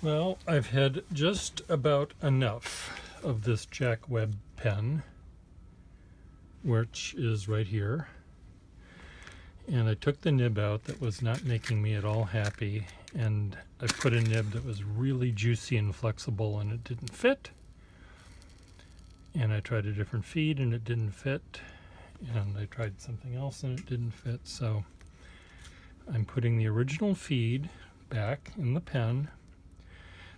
Well, I've had just about enough of this Jack Webb pen, which is right here. And I took the nib out that was not making me at all happy, and I put a nib that was really juicy and flexible, and it didn't fit. And I tried a different feed, and it didn't fit. And I tried something else, and it didn't fit. So I'm putting the original feed back in the pen,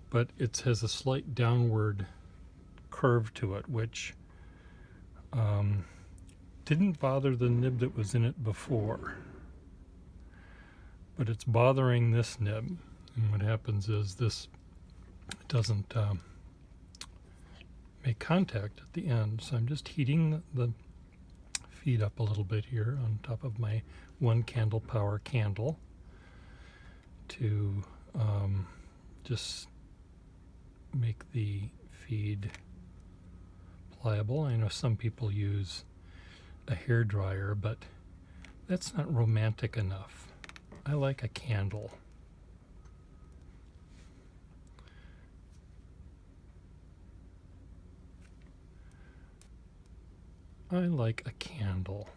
but it has a slight downward curve to it, which didn't bother the nib that was in it before, but it's bothering this nib. And what happens is this doesn't make contact at the end. So I'm just heating the feed up a little bit here on top of my 1 candle power candle to just make the feed pliable. I know some people use a hair dryer, but that's not romantic enough. I like a candle. I like a candle.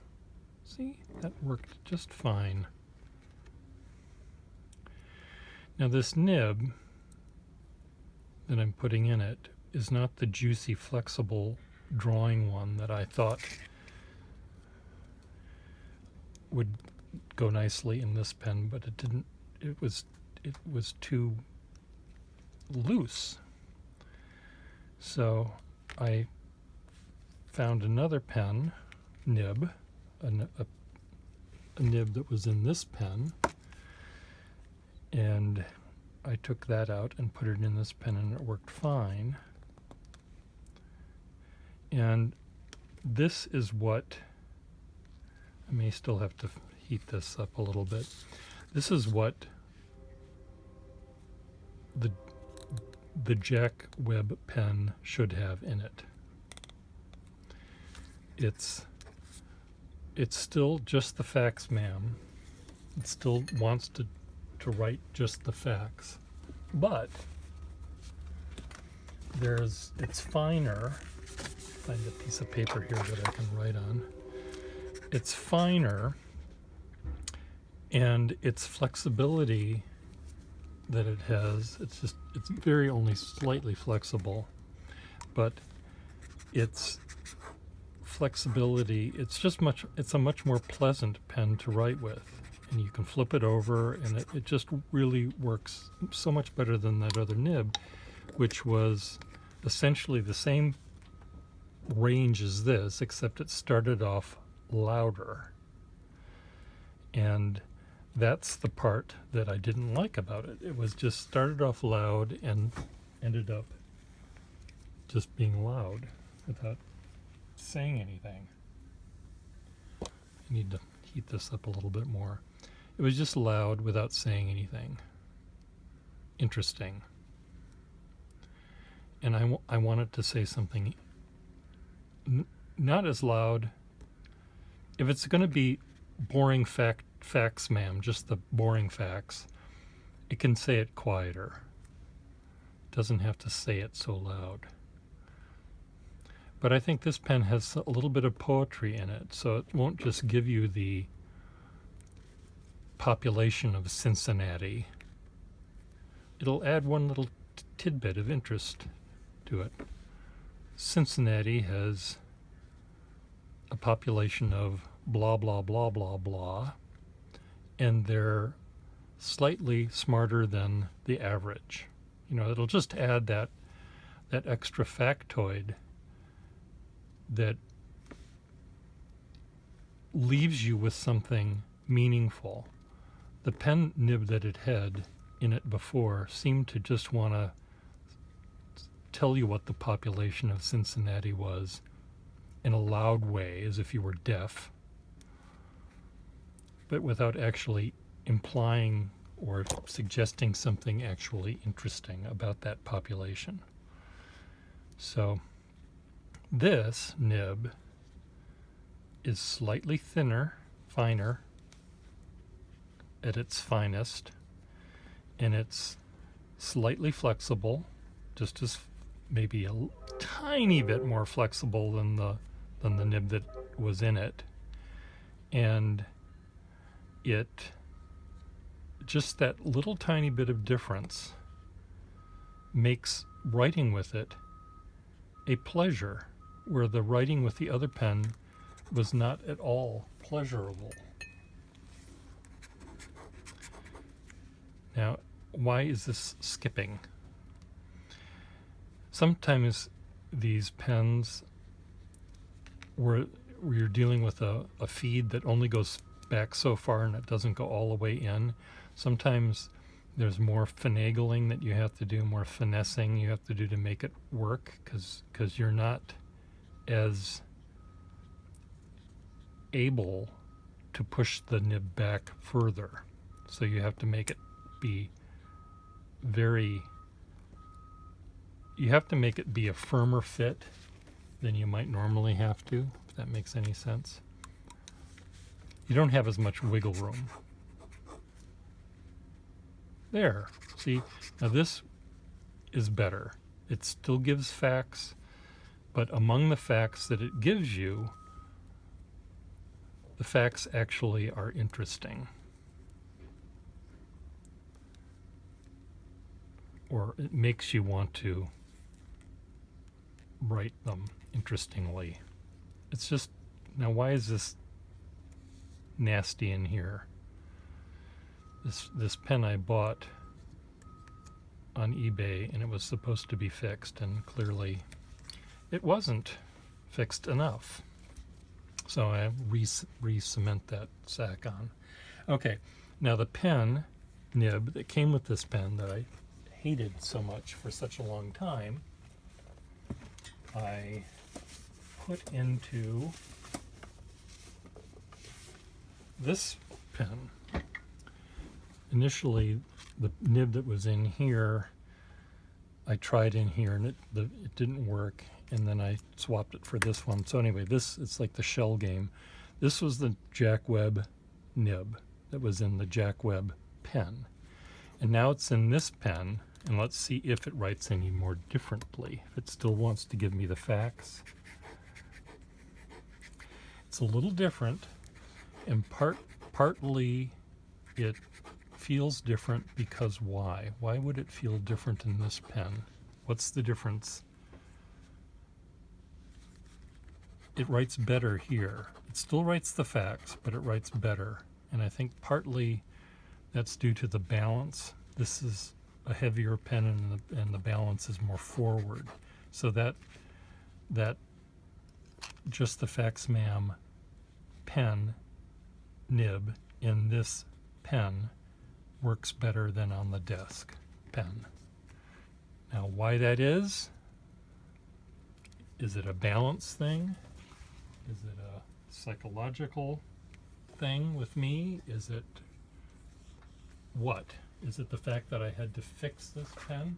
See, that worked just fine. Now this nib that I'm putting in it is not the juicy, flexible drawing one that I thought would go nicely in this pen, but it didn't. It was too loose. So I found another pen nib, a nib that was in this pen, and I took that out and put it in this pen, and it worked fine. And this is what, I may still have to heat this up a little bit. This is what the Jack Webb pen should have in it. It's still just the facts, ma'am. It still wants to write just the facts, but it's finer. Find a piece of paper here that I can write on. It's finer, and its flexibility that it has, it's very only slightly flexible, but its flexibility, it's a much more pleasant pen to write with, and you can flip it over, and it just really works so much better than that other nib, which was essentially the same range as this, except it started off louder. And that's the part that I didn't like about it. It was just started off loud and ended up just being loud without saying anything. I need to heat this up a little bit more. It was just loud without saying anything interesting. And I wanted to say something not as loud. If it's going to be boring facts, ma'am, just the boring facts, it can say it quieter. It doesn't have to say it so loud. But I think this pen has a little bit of poetry in it, so it won't just give you the population of Cincinnati. It'll add one little tidbit of interest to it. Cincinnati has a population of blah, blah, blah, blah, blah, and they're slightly smarter than the average. You know, it'll just add that extra factoid that leaves you with something meaningful. The pen nib that it had in it before seemed to just want to tell you what the population of Cincinnati was in a loud way, as if you were deaf, but without actually implying or suggesting something actually interesting about that population. So this nib is slightly thinner, finer at its finest, and it's slightly flexible, just as maybe a tiny bit more flexible than the nib that was in it, and it just that little tiny bit of difference makes writing with it a pleasure, where the writing with the other pen was not at all pleasurable. Now, why is this skipping? Sometimes these pens, where you're dealing with a feed that only goes back so far and it doesn't go all the way in, sometimes there's more finagling that you have to do, more finessing you have to do to make it work, because you're not as able to push the nib back further. So you have to make it be a firmer fit than you might normally have to, if that makes any sense. You don't have as much wiggle room. There, see, now this is better. It still gives facts, but among the facts that it gives you, the facts actually are interesting. Or it makes you want to write them interestingly. It's just, now why is this nasty in here? This pen I bought on eBay, and it was supposed to be fixed, and clearly it wasn't fixed enough. So I re-cement that sack on. Okay, now the pen nib that came with this pen that I hated so much for such a long time, I put into this pen. Initially, the nib that was in here, I tried in here, and it didn't work, and then I swapped it for this one. So anyway, it's like the shell game. This was the Jack Webb nib that was in the Jack Webb pen. And now it's in this pen, and let's see if it writes any more differently, if it still wants to give me the facts. It's a little different, and partly it feels different because why? Why would it feel different in this pen? What's the difference? It writes better here. It still writes the facts, but it writes better. And I think partly that's due to the balance. This is a heavier pen, and the balance is more forward. So that just the facts ma'am pen nib in this pen works better than on the desk pen. Now, why that is it a balance thing? Is it a psychological thing with me? Is it what? Is it the fact that I had to fix this pen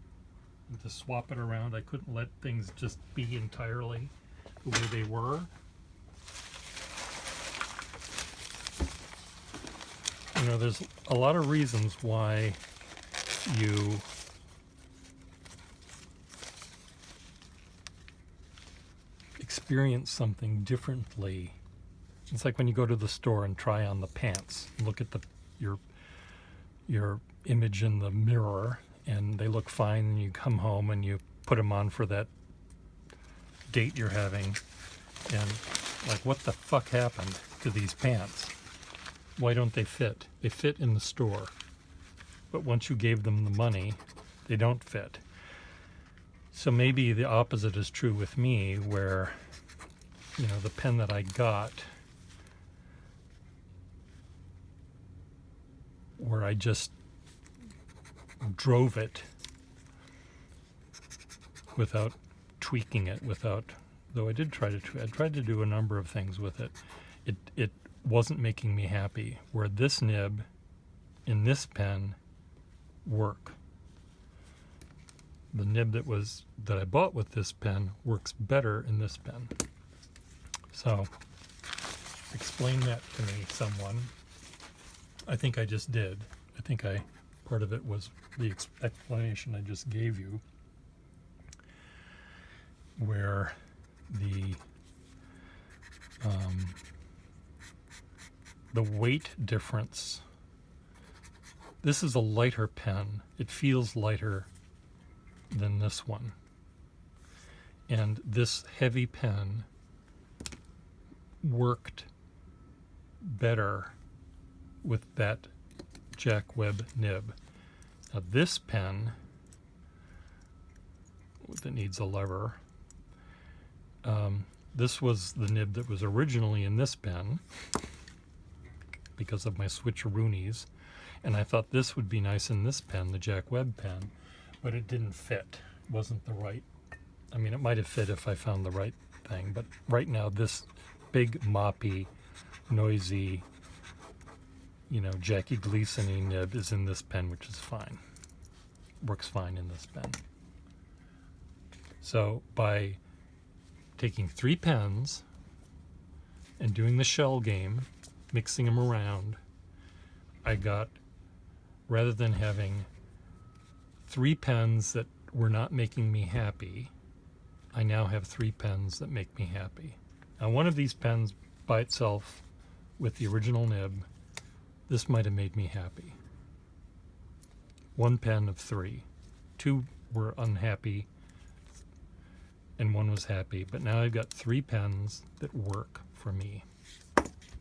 and to swap it around? I couldn't let things just be entirely the way they were. You know, there's a lot of reasons why you experience something differently. It's like when you go to the store and try on the pants, look at your image in the mirror, and they look fine, and you come home and you put them on for that date you're having, and like, what the fuck happened to these pants? Why don't they fit? They fit in the store, but once you gave them the money, they don't fit. So maybe the opposite is true with me, where, you know, the pen that I got, where I just drove it without tweaking it, though I did try to, I tried to do a number of things with it. It wasn't making me happy, where this nib in this pen work. The nib that I bought with this pen works better in this pen. So explain that to me, someone. I think I just did. I think I Part of it was the explanation I just gave you, where the weight difference. This is a lighter pen. It feels lighter than this one. And this heavy pen worked better with that Jack Webb nib. Now this pen that needs a lever, this was the nib that was originally in this pen because of my switcheroonies, and I thought this would be nice in this pen, the Jack Webb pen, but it didn't fit. It wasn't the right, I mean, it might have fit if I found the right thing, but right now this big moppy, noisy, Jackie Gleason-y nib is in this pen, which is fine. Works fine in this pen. So by taking 3 pens and doing the shell game, mixing them around, I got, rather than having 3 pens that were not making me happy, I now have 3 pens that make me happy. Now one of these pens by itself with the original nib, this might have made me happy. 1 pen of 3. 2 were unhappy and 1 was happy, but now I've got 3 pens that work for me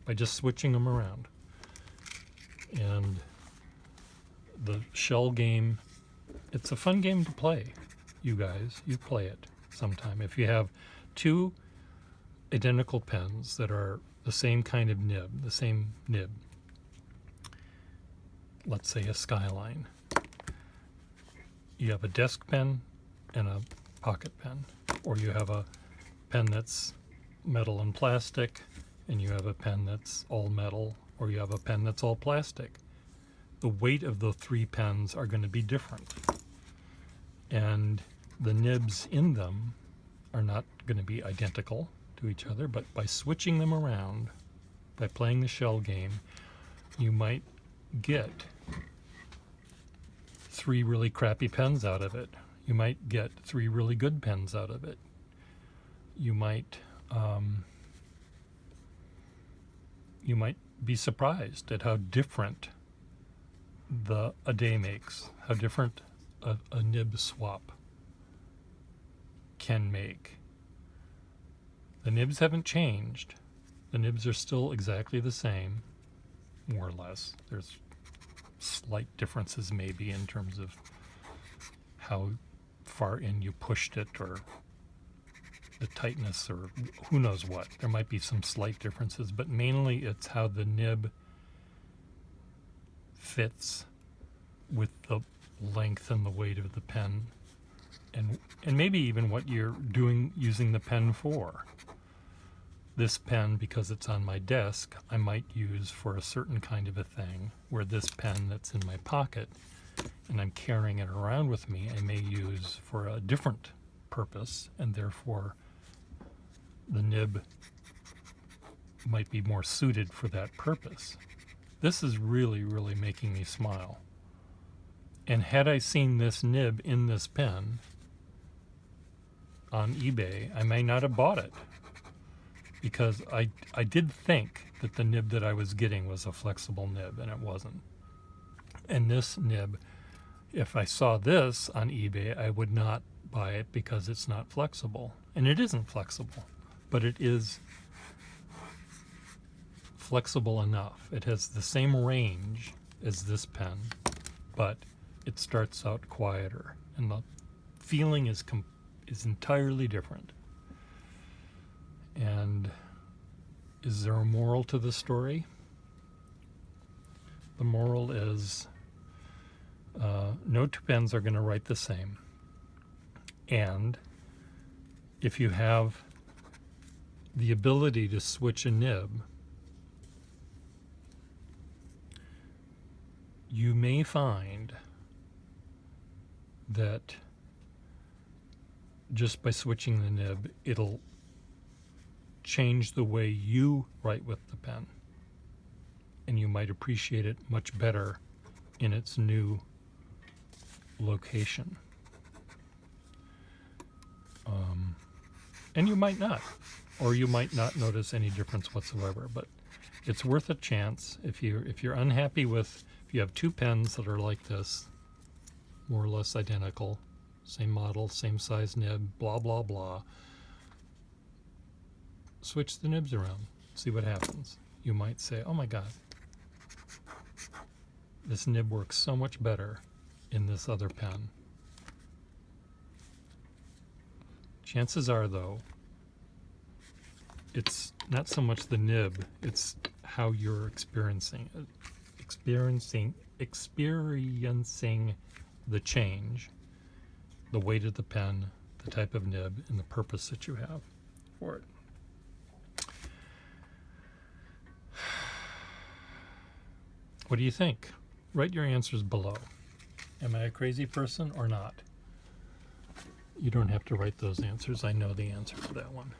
by just switching them around. And the shell game, it's a fun game to play. You guys, you play it sometime. If you have 2 identical pens that are the same kind of nib, the same nib, let's say a Skyline, you have a desk pen and a pocket pen, or you have a pen that's metal and plastic and you have a pen that's all metal, or you have a pen that's all plastic. The weight of the 3 pens are going to be different, and the nibs in them are not going to be identical to each other, but by switching them around, by playing the shell game, you might get 3 really crappy pens out of it. You might get 3 really good pens out of it. You might be surprised at how different a day makes, how different a nib swap can make. The nibs haven't changed. The nibs are still exactly the same, more or less. There's slight differences maybe in terms of how far in you pushed it, or the tightness, or who knows what. There might be some slight differences, but mainly it's how the nib fits with the length and the weight of the pen, and maybe even what you're using the pen for. This pen, because it's on my desk, I might use for a certain kind of a thing, where this pen that's in my pocket and I'm carrying it around with me, I may use for a different purpose, and therefore the nib might be more suited for that purpose. This is really, really making me smile. And had I seen this nib in this pen on eBay, I may not have bought it, because I did think that the nib that I was getting was a flexible nib, and it wasn't. And this nib, if I saw this on eBay, I would not buy it because it's not flexible. And it isn't flexible, but it is flexible enough. It has the same range as this pen, but it starts out quieter, and the feeling is entirely different. And is there a moral to the story? The moral is no 2 pens are going to write the same. And if you have the ability to switch a nib, you may find that just by switching the nib, it'll change the way you write with the pen, and you might appreciate it much better in its new location. And you might not, or you might not notice any difference whatsoever, but it's worth a chance. If you're unhappy with, if you have two pens that are like this, more or less identical, same model, same size nib, blah, blah, blah, switch the nibs around, see what happens. You might say, oh my God, this nib works so much better in this other pen. Chances are, though, it's not so much the nib, it's how you're experiencing the change, the weight of the pen, the type of nib, and the purpose that you have for it. What do you think? Write your answers below. Am I a crazy person or not? You don't have to write those answers. I know the answer to that one.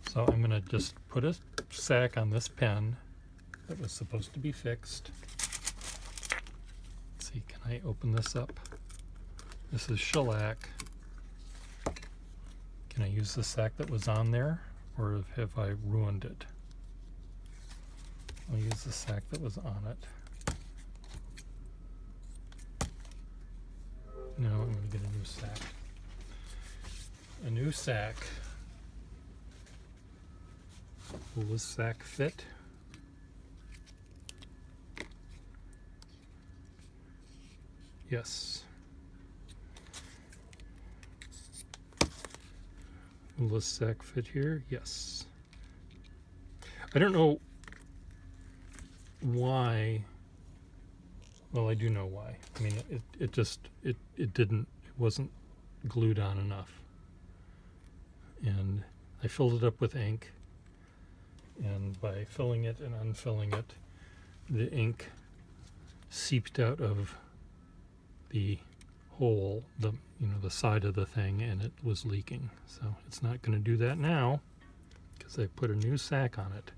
So I'm going to just put a sack on this pen that was supposed to be fixed. Let's see, can I open this up? This is shellac. Can I use the sack that was on there, or have I ruined it? I'll use the sack that was on it. No, I'm going to get a new sack. A new sack. Will this sack fit? Yes. Will this sack fit here? Yes. I don't know why. Well, I do know why. I mean, it wasn't glued on enough. And I filled it up with ink. And by filling it and unfilling it, the ink seeped out of the hole, the side of the thing, and it was leaking. So it's not going to do that now because I put a new sack on it.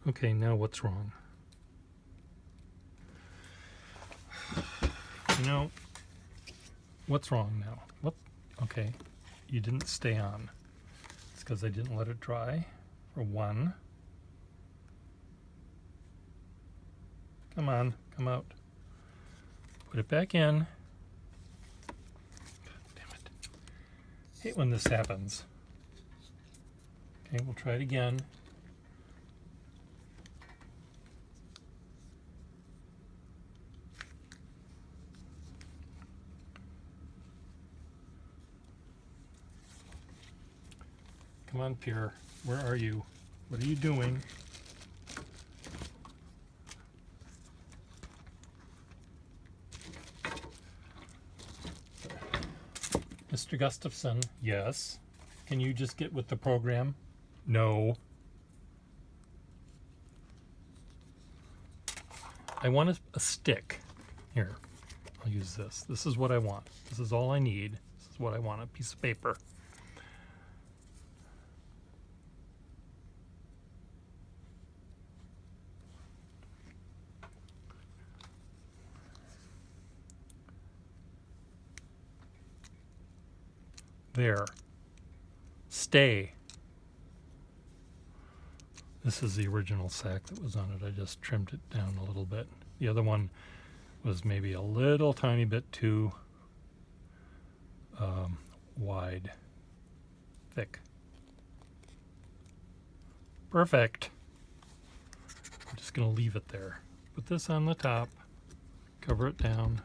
Okay, now what's wrong? What's wrong now? What? Okay, you didn't stay on. It's because I didn't let it dry, for one. Come on, come out. Put it back in. God damn it. Hate when this happens. Okay, we'll try it again. Come on, Pierre. Where are you? What are you doing? Mr. Gustafson, yes. Can you just get with the program? No. I want a stick. Here, I'll use this. This is what I want. This is all I need. This is what I want, a piece of paper. There. Stay. This is the original sack that was on it. I just trimmed it down a little bit. The other one was maybe a little tiny bit too wide, thick. Perfect. I'm just going to leave it there. Put this on the top, cover it down,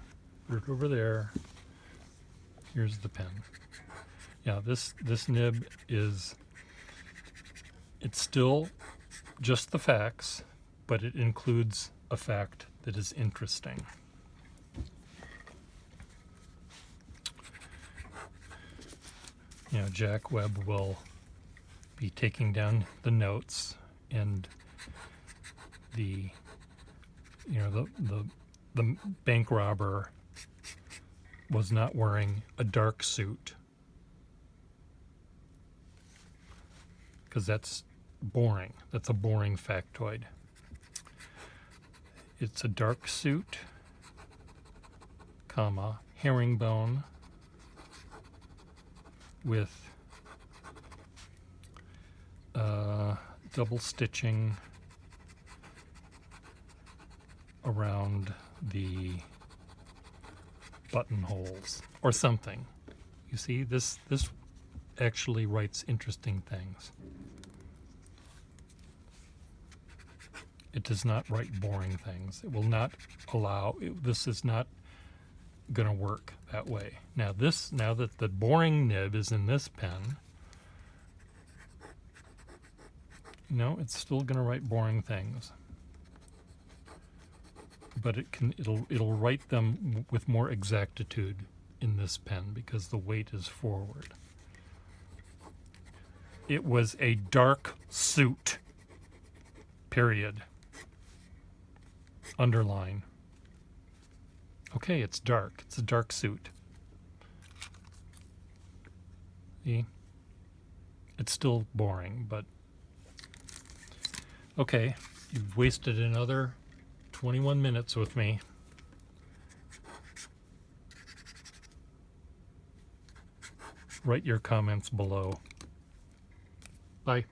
put it over there. Here's the pen. Yeah, this nib it's still just the facts, but it includes a fact that is interesting. Jack Webb will be taking down the notes, and the bank robber was not wearing a dark suit, because that's boring. That's a boring factoid. It's a dark suit, comma, herringbone with double stitching around the buttonholes or something. You see, this actually writes interesting things. It does not write boring things. It will not allow, this is not going to work that way. Now that the boring nib is in this pen, no, it's still going to write boring things. But it'll write them with more exactitude in this pen because the weight is forward. It was a dark suit. Period. Underline. Okay, it's dark. It's a dark suit. See? It's still boring, but okay, you've wasted another 21 minutes with me. Write your comments below. Bye.